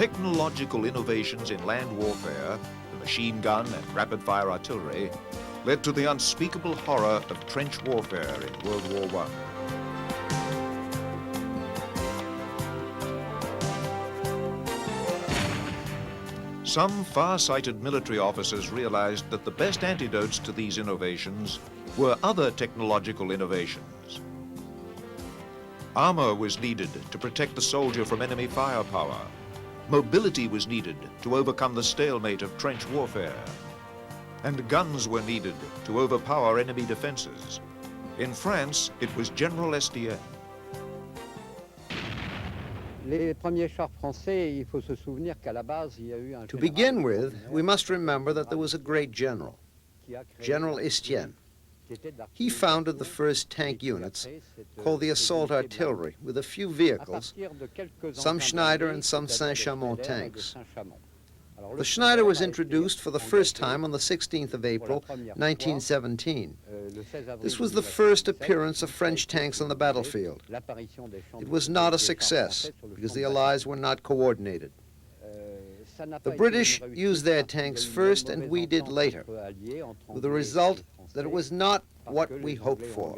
technological innovations in land warfare, the machine gun and rapid-fire artillery, led to the unspeakable horror of trench warfare in World War I. Some far-sighted military officers realized that the best antidotes to these innovations were other technological innovations. Armor was needed to protect the soldier from enemy firepower. Mobility was needed to overcome the stalemate of trench warfare. And guns were needed to overpower enemy defenses. In France, it was General Estienne. To begin with, we must remember that there was a great general, General Estienne. He founded the first tank units, called the assault artillery, with a few vehicles, some Schneider and some Saint-Chamond tanks. The Schneider was introduced for the first time on the 16th of April, 1917. This was the first appearance of French tanks on the battlefield. It was not a success because the Allies were not coordinated. The British used their tanks first and we did later, with the result that it was not what we hoped for.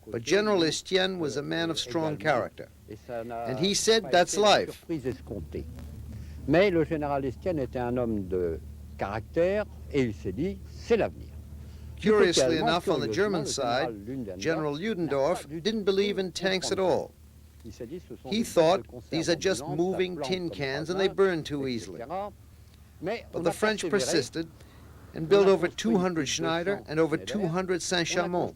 But General Estienne was a man of strong character, and he said that's life. Mais le général Estienne était un homme de caractère et il s'est dit, c'est l'avenir. Curiously enough, on the German side, General Ludendorff didn't believe in tanks at all. He thought these are just moving tin cans and they burn too easily. But the French persisted and built over 200 Schneider and over 200 Saint-Chamond.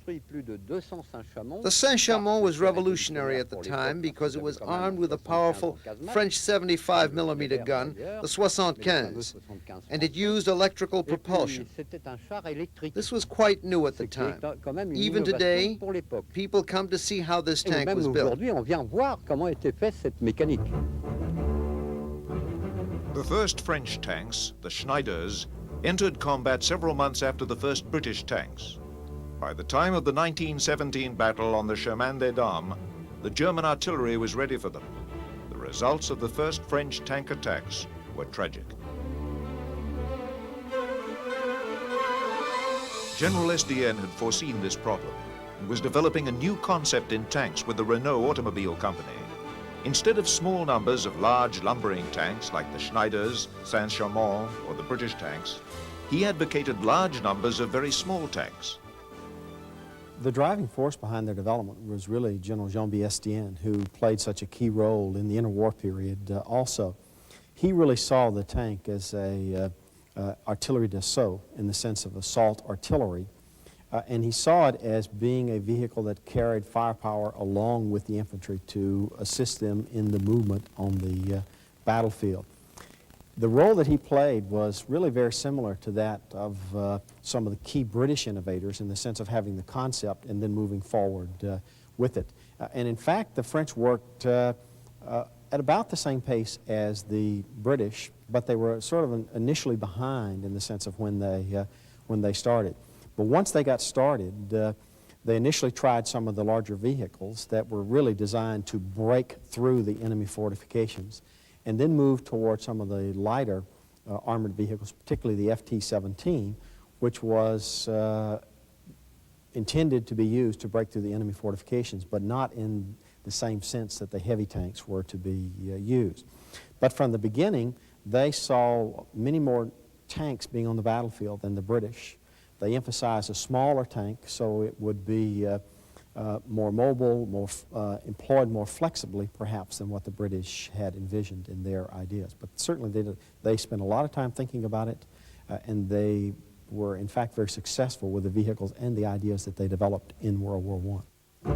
The Saint-Chamond was revolutionary at the time because it was armed with a powerful French 75mm gun, the 75, and it used electrical propulsion. This was quite new at the time. Even today, people come to see how this tank was built. The first French tanks, the Schneiders, entered combat several months after the first British tanks. By the time of the 1917 battle on the Chemin des Dames, the German artillery was ready for them. The results of the first French tank attacks were tragic. General Estienne had foreseen this problem and was developing a new concept in tanks with the Renault automobile company. Instead of small numbers of large lumbering tanks like the Schneiders, Saint-Chamond, or the British tanks, he advocated large numbers of very small tanks. The driving force behind their development was really General Jean-B. Estienne, who played such a key role in the interwar period also. He really saw the tank as a artillerie d'assaut in the sense of assault artillery. And he saw it as being a vehicle that carried firepower along with the infantry to assist them in the movement on the battlefield. The role that he played was really very similar to that of some of the key British innovators in the sense of having the concept and then moving forward with it. And in fact, the French worked at about the same pace as the British, but they were sort of initially behind in the sense of when they started. But once they got started, they initially tried some of the larger vehicles that were really designed to break through the enemy fortifications, and then moved toward some of the lighter armored vehicles, particularly the FT-17, which was intended to be used to break through the enemy fortifications, but not in the same sense that the heavy tanks were to be used. But from the beginning, they saw many more tanks being on the battlefield than the British. They emphasized a smaller tank so it would be more mobile, employed more flexibly perhaps than what the British had envisioned in their ideas. But certainly they spent a lot of time thinking about it, and they were in fact very successful with the vehicles and the ideas that they developed in World War I.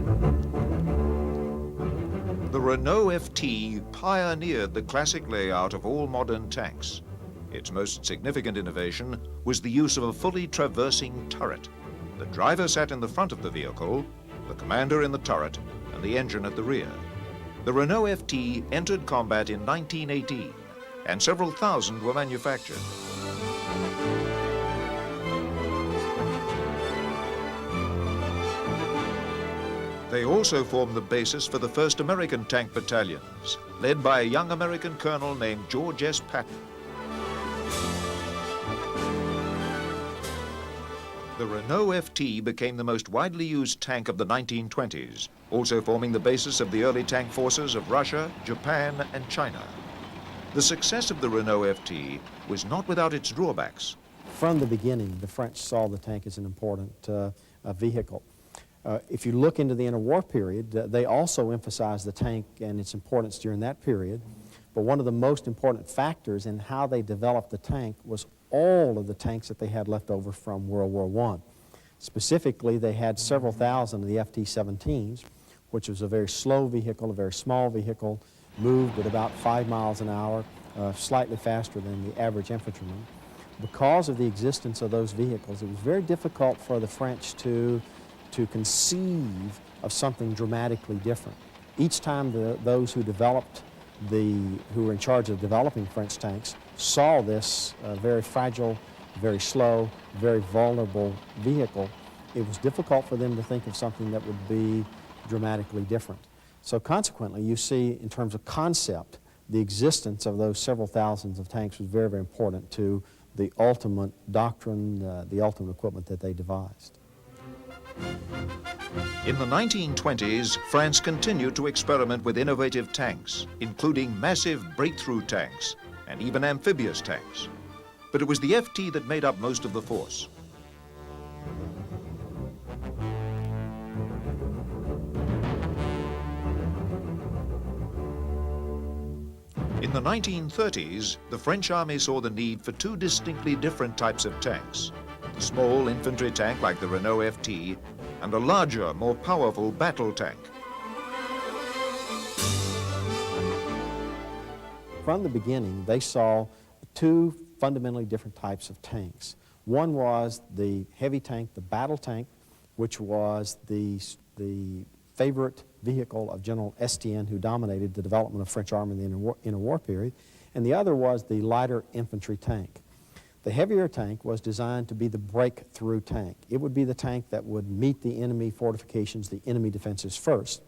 The Renault FT pioneered the classic layout of all modern tanks. Its most significant innovation was the use of a fully traversing turret. The driver sat in the front of the vehicle, the commander in the turret, and the engine at the rear. The Renault FT entered combat in 1918, and several thousand were manufactured. They also formed the basis for the first American tank battalions, led by a young American colonel named George S. Patton. The Renault FT became the most widely used tank of the 1920s, also forming the basis of the early tank forces of Russia, Japan, and China. The success of the Renault FT was not without its drawbacks. From the beginning, the French saw the tank as an important vehicle. If you look into the interwar period, they also emphasized the tank and its importance during that period. But one of the most important factors in how they developed the tank was all of the tanks that they had left over from World War I. Specifically, they had several thousand of the FT-17s, which was a very slow vehicle, a very small vehicle, moved at about 5 miles an hour, slightly faster than the average infantryman. Because of the existence of those vehicles, it was very difficult for the French to conceive of something dramatically different. Each time those who were in charge of developing French tanks saw this very fragile, very slow, very vulnerable vehicle, it was difficult for them to think of something that would be dramatically different. So consequently, you see, in terms of concept, the existence of those several thousands of tanks was very, very important to the ultimate doctrine, the ultimate equipment that they devised. In the 1920s, France continued to experiment with innovative tanks, including massive breakthrough tanks and even amphibious tanks. But it was the FT that made up most of the force. In the 1930s, the French army saw the need for two distinctly different types of tanks: a small infantry tank like the Renault FT and a larger, more powerful battle tank. From the beginning, they saw two fundamentally different types of tanks. One was the heavy tank, the battle tank, which was the favorite vehicle of General Estienne, who dominated the development of French army in the interwar period, and the other was the lighter infantry tank. The heavier tank was designed to be the breakthrough tank. It would be the tank that would meet the enemy fortifications, the enemy defenses first.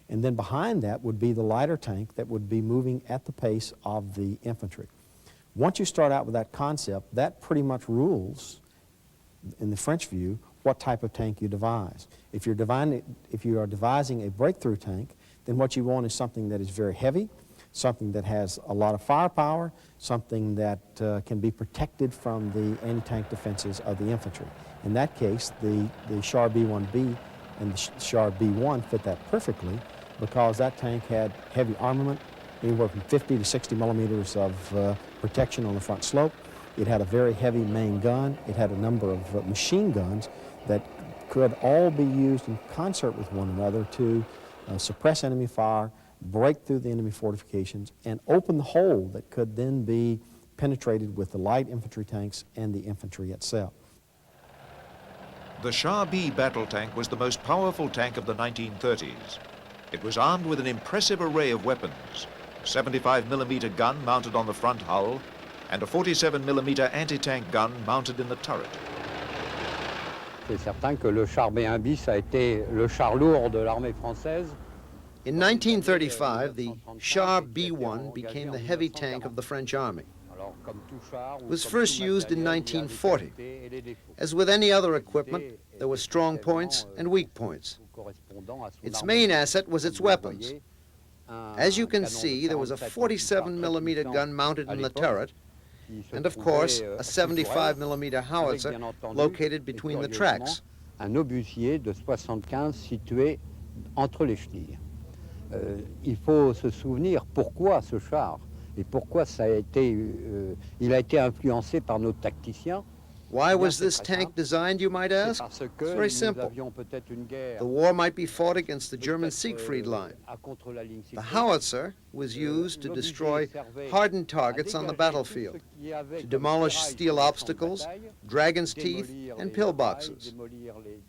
And then behind that would be the lighter tank that would be moving at the pace of the infantry. Once you start out with that concept, that pretty much rules, in the French view, what type of tank you devise. If you are devising a breakthrough tank, then what you want is something that is very heavy, something that has a lot of firepower, something that can be protected from the anti-tank defenses of the infantry. In that case, the Char B1B and the Char B1 fit that perfectly, because that tank had heavy armament, anywhere from 50 to 60 millimeters of protection on the front slope. It had a very heavy main gun. It had a number of machine guns that could all be used in concert with one another to suppress enemy fire, break through the enemy fortifications, and open the hole that could then be penetrated with the light infantry tanks and the infantry itself. The Char B battle tank was the most powerful tank of the 1930s. It was armed with an impressive array of weapons: a 75mm gun mounted on the front hull and a 47mm anti-tank gun mounted in the turret. C'est certain que le char B1 bis a été le char lourd de l'armée française. In 1935, the Char B1 became the heavy tank of the French army. It was first used in 1940. As with any other equipment, there were strong points and weak points. Its main asset was its weapons. As you can see, there was a 47mm gun mounted in the turret, and of course, a 75mm howitzer located between the tracks. Un obusier de 75 situé entre les chenilles. Il faut se souvenir pourquoi ce char et pourquoi il a été influencé par nos tacticiens. Why was this tank designed, you might ask? It's very simple. The war might be fought against the German Siegfried line. The howitzer was used to destroy hardened targets on the battlefield, to demolish steel obstacles, dragon's teeth, and pillboxes.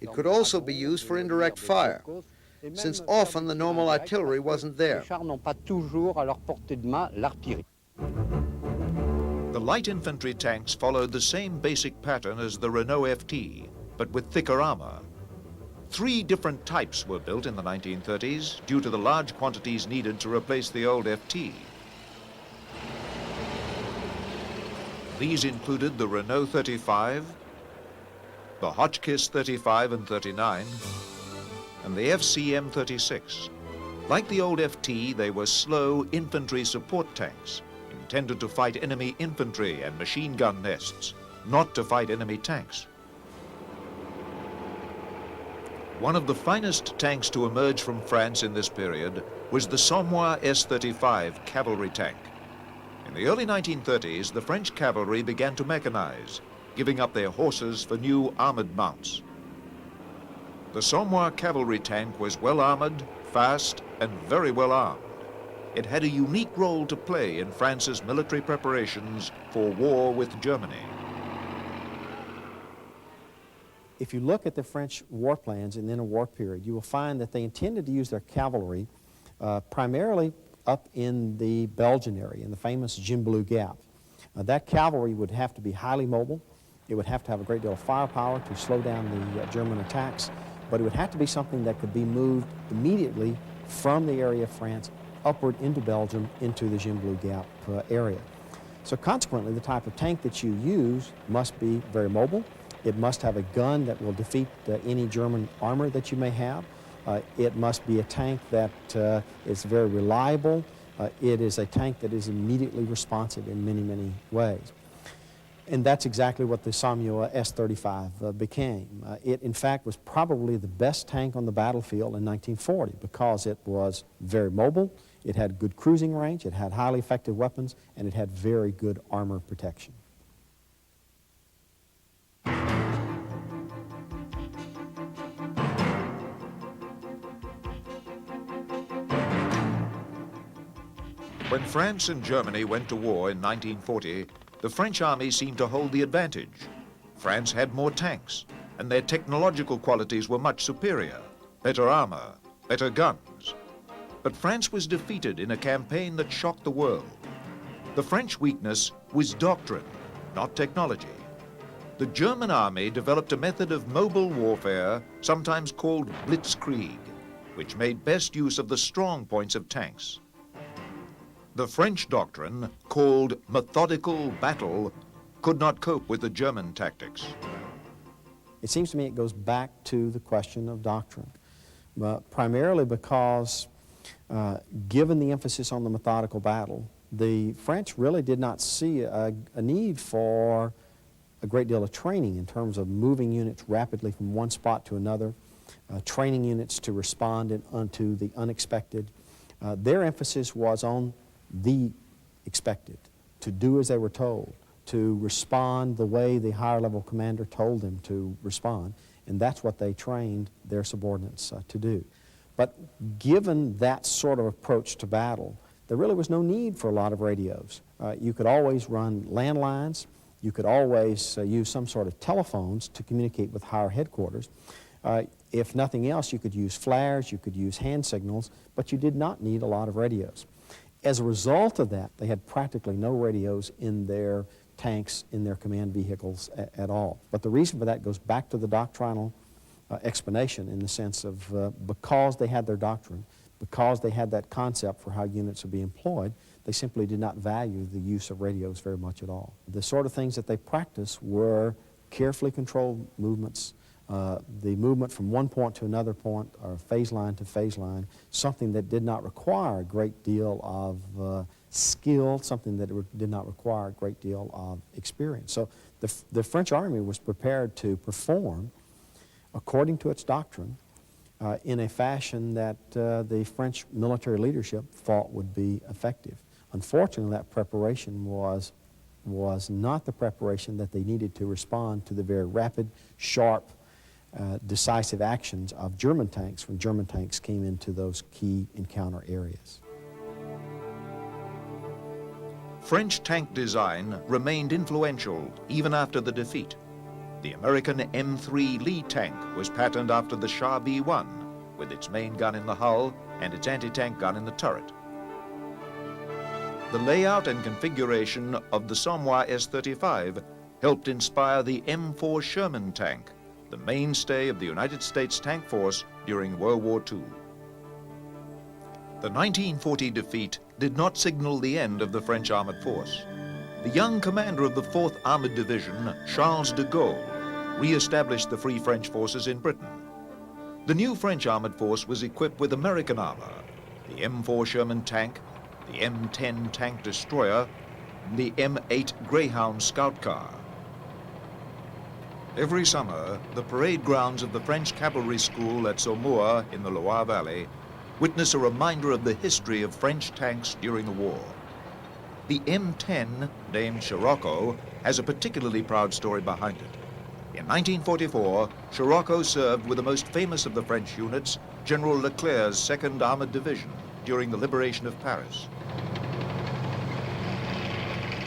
It could also be used for indirect fire, since often the normal artillery wasn't there. The light infantry tanks followed the same basic pattern as the Renault FT, but with thicker armor. 3 different types were built in the 1930s due to the large quantities needed to replace the old FT. These included the Renault 35, the Hotchkiss 35 and 39, and the FCM 36. Like the old FT, they were slow infantry support tanks, intended to fight enemy infantry and machine gun nests, not to fight enemy tanks. One of the finest tanks to emerge from France in this period was the Somua S-35 cavalry tank. In the early 1930s, the French cavalry began to mechanize, giving up their horses for new armored mounts. The Somua cavalry tank was well armored, fast, and very well armed. It had a unique role to play in France's military preparations for war with Germany. If you look at the French war plans in the interwar period, you will find that they intended to use their cavalry primarily up in the Belgian area, in the famous Gimbalou Gap. That cavalry would have to be highly mobile. It would have to have a great deal of firepower to slow down the German attacks, but it would have to be something that could be moved immediately from the area of France upward into Belgium, into the Gimbalou Gap area. So consequently, the type of tank that you use must be very mobile. It must have a gun that will defeat any German armor that you may have. It must be a tank that is very reliable. It is a tank that is immediately responsive in many, many ways. And that's exactly what the Somua S-35 became. It, in fact, was probably the best tank on the battlefield in 1940 because it was very mobile, it had good cruising range, it had highly effective weapons, and it had very good armor protection. When France and Germany went to war in 1940, the French army seemed to hold the advantage. France had more tanks, and their technological qualities were much superior. Better armor, better guns. But France was defeated in a campaign that shocked the world. The French weakness was doctrine, not technology. The German army developed a method of mobile warfare, sometimes called blitzkrieg, which made best use of the strong points of tanks. The French doctrine, called methodical battle, could not cope with the German tactics. It seems to me it goes back to the question of doctrine, primarily because given the emphasis on the methodical battle, the French really did not see a need for a great deal of training in terms of moving units rapidly from one spot to another, training units to respond to the unexpected. Their emphasis was on the expected, to do as they were told, to respond the way the higher level commander told them to respond, and that's what they trained their subordinates to do. But given that sort of approach to battle, there really was no need for a lot of radios. You could always run landlines, you could always use some sort of telephones to communicate with higher headquarters. If nothing else, you could use flares, you could use hand signals, but you did not need a lot of radios. As a result of that, they had practically no radios in their tanks, in their command vehicles at all. But the reason for that goes back to the doctrinal explanation, in the sense of because they had their doctrine, because they had that concept for how units would be employed, they simply did not value the use of radios very much at all. The sort of things that they practiced were carefully controlled movements, the movement from one point to another point, or phase line to phase line, something that did not require a great deal of skill, something that did not require a great deal of experience. So the French army was prepared to perform according to its doctrine in a fashion that the French military leadership thought would be effective. Unfortunately, that preparation was not the preparation that they needed to respond to the very rapid, sharp, decisive actions of German tanks when German tanks came into those key encounter areas. French tank design remained influential even after the defeat. The American M3 Lee tank was patterned after the Shah B-1, with its main gun in the hull and its anti-tank gun in the turret. The layout and configuration of the Somua S-35 helped inspire the M4 Sherman tank, the mainstay of the United States tank force during World War II. The 1940 defeat did not signal the end of the French armored force. The young commander of the 4th Armored Division, Charles de Gaulle, re-established the Free French forces in Britain. The new French armored force was equipped with American armor, the M4 Sherman tank, the M10 tank destroyer, and the M8 Greyhound scout car. Every summer, the parade grounds of the French Cavalry School at Somua in the Loire Valley witness a reminder of the history of French tanks during the war. The M10, named Scirocco, has a particularly proud story behind it. In 1944, Scirocco served with the most famous of the French units, General Leclerc's 2nd Armored Division, during the liberation of Paris.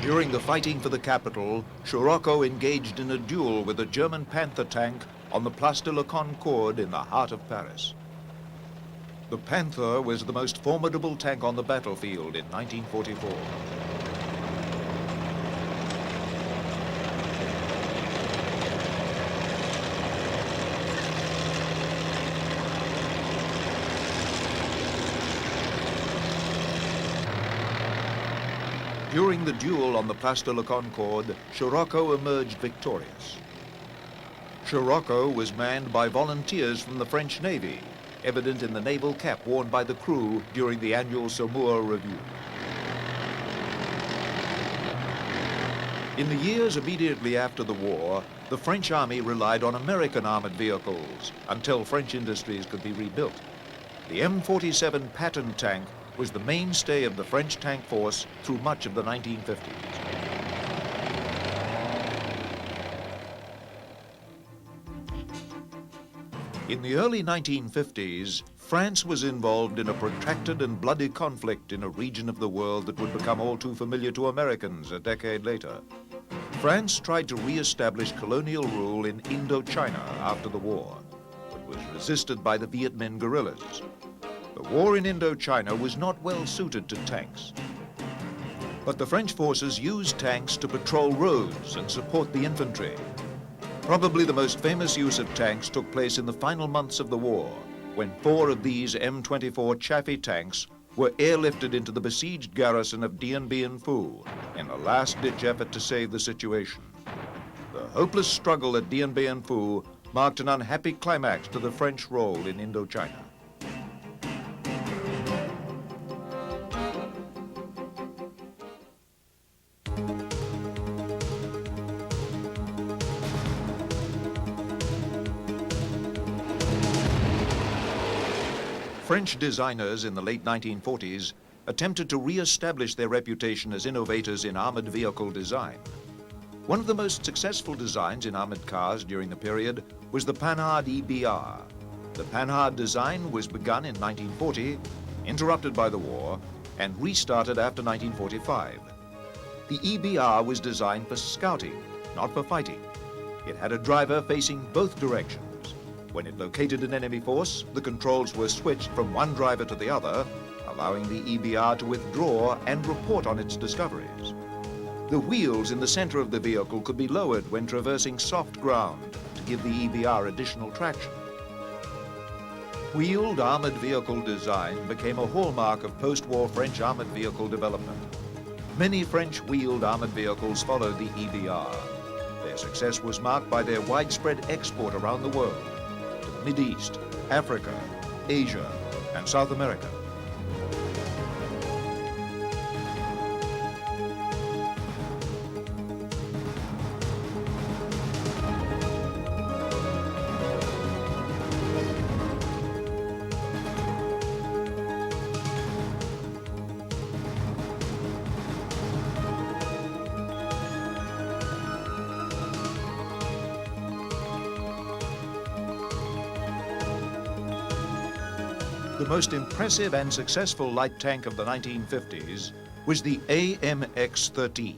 During the fighting for the capital, Scirocco engaged in a duel with a German Panther tank on the Place de la Concorde in the heart of Paris. The Panther was the most formidable tank on the battlefield in 1944. During the duel on the Place de la Concorde, Scirocco emerged victorious. Scirocco was manned by volunteers from the French Navy, evident in the naval cap worn by the crew during the annual Somua review. In the years immediately after the war, the French army relied on American armored vehicles until French industries could be rebuilt. The M47 Patton tank was the mainstay of the French tank force through much of the 1950s. In the early 1950s, France was involved in a protracted and bloody conflict in a region of the world that would become all too familiar to Americans a decade later. France tried to re-establish colonial rule in Indochina after the war, but was resisted by the Viet Minh guerrillas. The war in Indochina was not well suited to tanks. But the French forces used tanks to patrol roads and support the infantry. Probably the most famous use of tanks took place in the final months of the war, when 4 of these M24 Chaffee tanks were airlifted into the besieged garrison of Dien Bien Phu in a last-ditch effort to save the situation. The hopeless struggle at Dien Bien Phu marked an unhappy climax to the French role in Indochina. French designers in the late 1940s attempted to re-establish their reputation as innovators in armored vehicle design. One of the most successful designs in armored cars during the period was the Panhard EBR. The Panhard design was begun in 1940, interrupted by the war, and restarted after 1945. The EBR was designed for scouting, not for fighting. It had a driver facing both directions. When it located an enemy force, the controls were switched from one driver to the other, allowing the EBR to withdraw and report on its discoveries. The wheels in the center of the vehicle could be lowered when traversing soft ground to give the EBR additional traction. Wheeled armored vehicle design became a hallmark of post-war French armored vehicle development. Many French wheeled armored vehicles followed the EBR. Their success was marked by their widespread export around the world, to the Mideast, Africa, Asia, and South America. The most impressive and successful light tank of the 1950s was the AMX-13.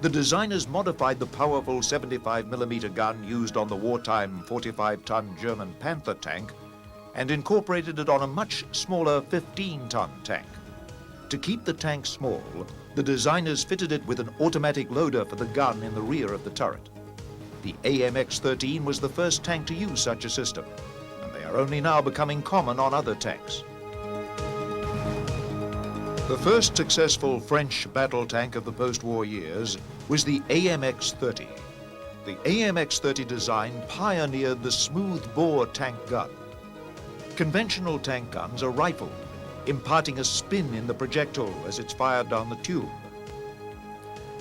The designers modified the powerful 75mm gun used on the wartime 45-ton German Panther tank and incorporated it on a much smaller 15-ton tank. To keep the tank small, the designers fitted it with an automatic loader for the gun in the rear of the turret. The AMX-13 was the first tank to use such a system, and they are only now becoming common on other tanks. The first successful French battle tank of the post-war years was the AMX-30. The AMX-30 design pioneered the smooth-bore tank gun. Conventional tank guns are rifled, imparting a spin in the projectile as it's fired down the tube.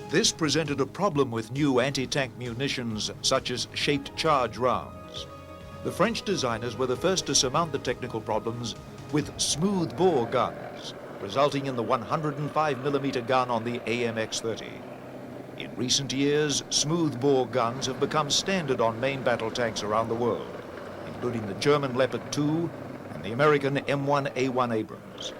This presented a problem with new anti-tank munitions such as shaped charge rounds. The French designers were the first to surmount the technical problems with smooth-bore guns, resulting in the 105mm gun on the AMX-30. In recent years, smooth-bore guns have become standard on main battle tanks around the world, including the German Leopard 2 and the American M1A1 Abrams.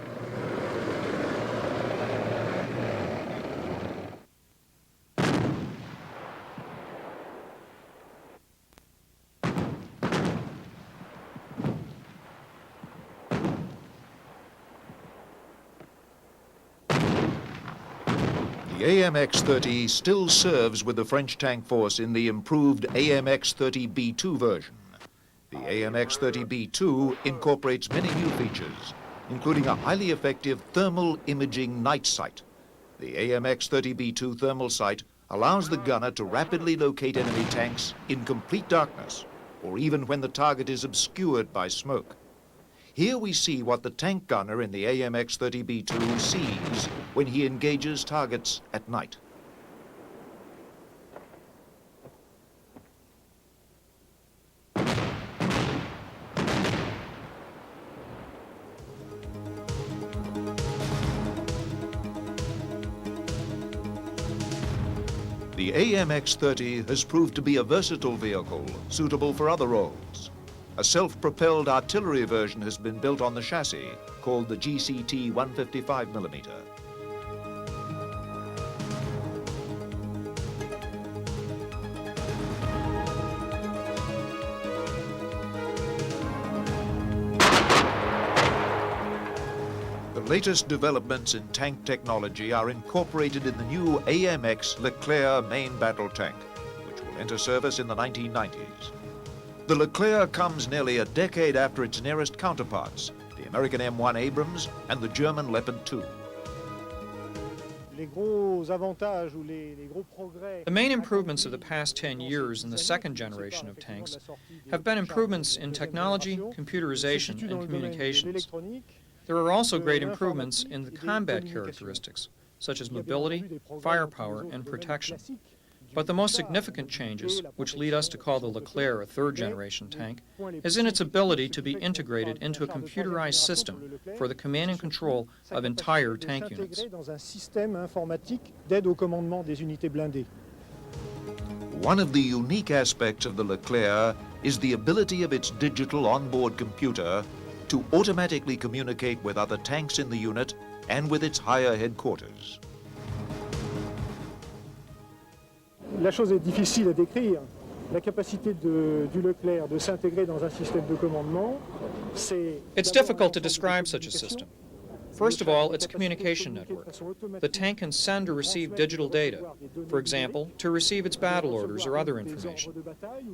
The AMX-30 still serves with the French tank force in the improved AMX-30B2 version. The AMX-30B2 incorporates many new features, including a highly effective thermal imaging night sight. The AMX-30B2 thermal sight allows the gunner to rapidly locate enemy tanks in complete darkness, or even when the target is obscured by smoke. Here we see what the tank gunner in the AMX-30B2 sees when he engages targets at night. The AMX-30 has proved to be a versatile vehicle suitable for other roles. A self-propelled artillery version has been built on the chassis, called the GCT 155mm. The latest developments in tank technology are incorporated in the new AMX Leclerc main battle tank, which will enter service in the 1990s. The Leclerc comes nearly a decade after its nearest counterparts, the American M1 Abrams and the German Leopard 2. The main improvements of the past 10 years in the second generation of tanks have been improvements in technology, computerization, and communications. There are also great improvements in the combat characteristics, such as mobility, firepower, and protection. But the most significant changes, which lead us to call the Leclerc a third-generation tank, is in its ability to be integrated into a computerized system for the command and control of entire tank units. One of the unique aspects of the Leclerc is the ability of its digital onboard computer to automatically communicate with other tanks in the unit and with its higher headquarters. La chose est difficile à décrire. La capacité du Leclerc de s'intégrer dans un système de commandement, c'est... It's difficult to describe such a system. First of all, it's a communication network. The tank can send or receive digital data, for example, to receive its battle orders or other information.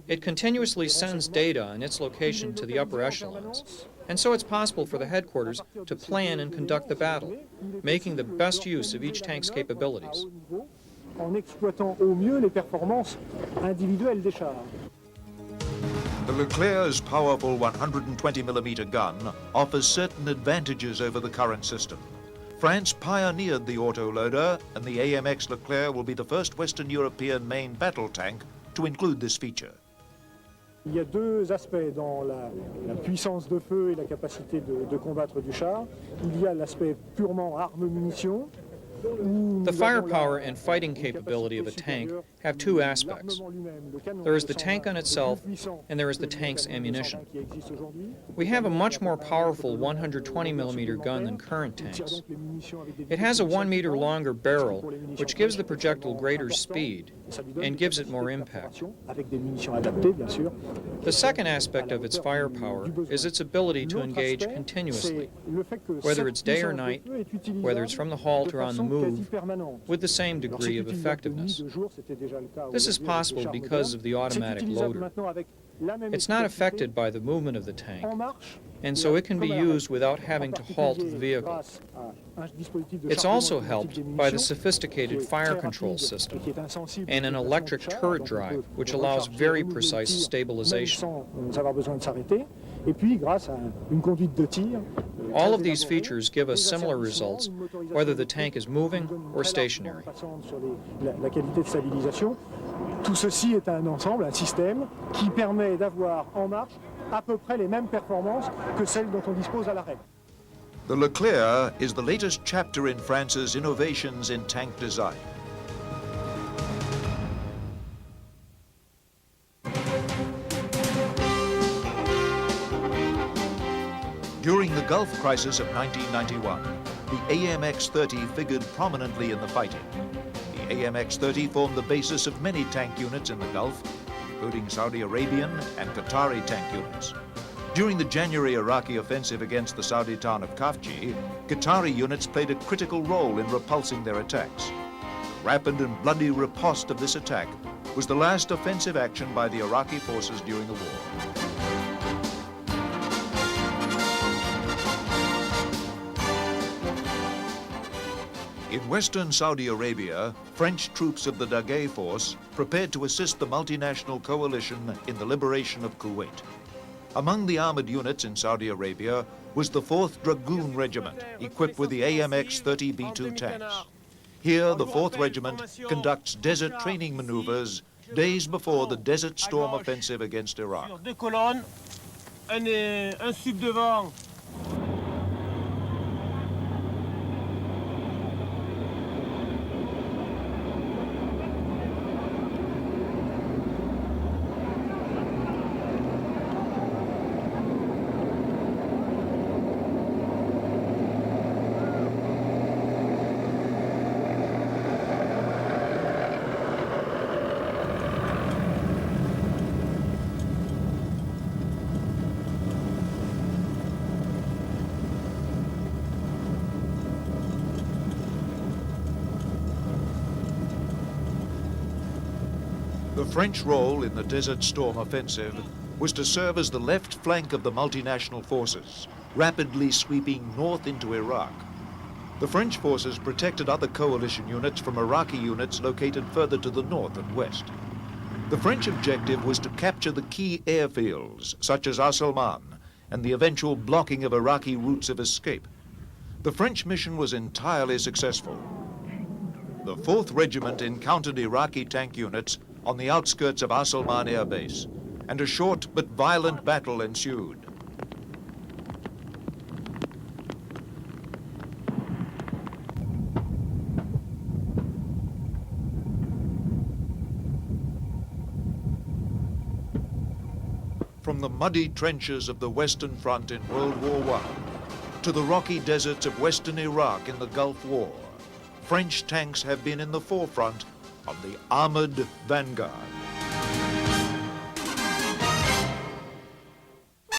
It continuously sends data on its location to the upper echelons, and so it's possible for the headquarters to plan and conduct the battle, making the best use of each tank's capabilities. En exploitant au mieux les performances individuelles des chars. The Leclerc's powerful 120mm gun offers certain advantages over the current system. France pioneered the autoloader, and the AMX Leclerc will be the first Western European main battle tank to include this feature. Il y a deux aspects dans la puissance de feu et la capacité de combattre du char. Il y a l'aspect purement arme-munition. The firepower and fighting capability of a tank have two aspects. There is the tank gun itself, and there is the tank's ammunition. We have a much more powerful 120mm gun than current tanks. It has a 1 meter longer barrel, which gives the projectile greater speed and gives it more impact. The second aspect of its firepower is its ability to engage continuously, whether it's day or night, whether it's from the halt or on the move with the same degree of effectiveness. This is possible because of the automatic loader. It's not affected by the movement of the tank, and so it can be used without having to halt the vehicle. It's also helped by the sophisticated fire control system and an electric turret drive, which allows very precise stabilization. All of these features give us similar results, whether the tank is moving or stationary. Tout ceci est un ensemble, un système qui permet d'avoir en marche à peu près les mêmes performances que celles dont on dispose à l'arrêt. The Leclerc is the latest chapter in France's innovations in tank design. During the Gulf crisis of 1991, the AMX-30 figured prominently in the fighting. The AMX-30 formed the basis of many tank units in the Gulf, including Saudi Arabian and Qatari tank units. During the January Iraqi offensive against the Saudi town of Kafji, Qatari units played a critical role in repulsing their attacks. The rapid and bloody riposte of this attack was the last offensive action by the Iraqi forces during the war. In western Saudi Arabia, French troops of the WWII force prepared to assist the multinational coalition in the liberation of Kuwait. Among the armored units in Saudi Arabia was the 4th Dragoon Regiment, equipped with the AMX-30 B-2 tanks. Here, the 4th Regiment conducts desert training maneuvers days before the Desert Storm offensive against Iraq. The French role in the Desert Storm offensive was to serve as the left flank of the multinational forces, rapidly sweeping north into Iraq. The French forces protected other coalition units from Iraqi units located further to the north and west. The French objective was to capture the key airfields, such as As-Salman, and the eventual blocking of Iraqi routes of escape. The French mission was entirely successful. The 4th Regiment encountered Iraqi tank units on the outskirts of As-Salman Air Base, and a short but violent battle ensued. From the muddy trenches of the Western Front in World War I to the rocky deserts of Western Iraq in the Gulf War, French tanks have been in the forefront of the armored vanguard.